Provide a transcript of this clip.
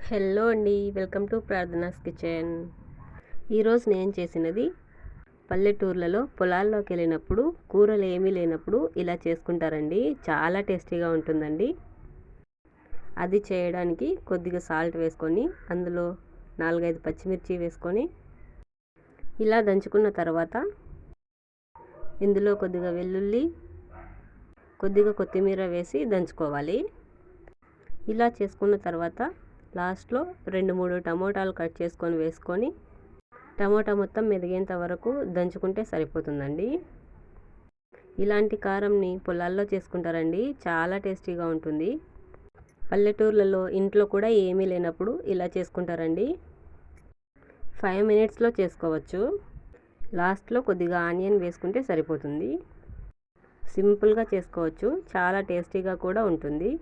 Hello అండి, welcome to ప్రార్థనాస్ kitchen. ఈరోజు నేను చేసినది పల్లెటూర్లలో పొలాల్లోకి వెళ్ళినప్పుడు కూరలు ఏమీ లేనప్పుడు ఇలా చేసుకుంటారండి. చాలా టేస్టీగా ఉంటుందండి. అది చేయడానికి కొద్దిగా సాల్ట్ వేసుకొని అందులో 4-5 పచ్చిమిర్చి వేసుకొని ఇలా దంచుకున్న తర్వాత ఇందులో కొద్దిగా వెల్లుల్లి, కొద్దిగా కొత్తిమీర వేసి దంచుకోవాలి. ఇలా చేసుకున్న తర్వాత లాస్ట్లో 2-3 టమోటాలు కట్ చేసుకొని వేసుకొని టమోటా మొత్తం మెదిగేంత వరకు దంచుకుంటే సరిపోతుందండి. ఇలాంటి కారంని పొలాల్లో చేసుకుంటారండి. చాలా టేస్టీగా ఉంటుంది. పల్లెటూర్లలో ఇంట్లో కూడా ఏమీ లేనప్పుడు ఇలా చేసుకుంటారండి. 5 మినిట్స్లో చేసుకోవచ్చు. లాస్ట్లో కొద్దిగా ఆనియన్ వేసుకుంటే సరిపోతుంది. సింపుల్గా చేసుకోవచ్చు. చాలా టేస్టీగా కూడా ఉంటుంది.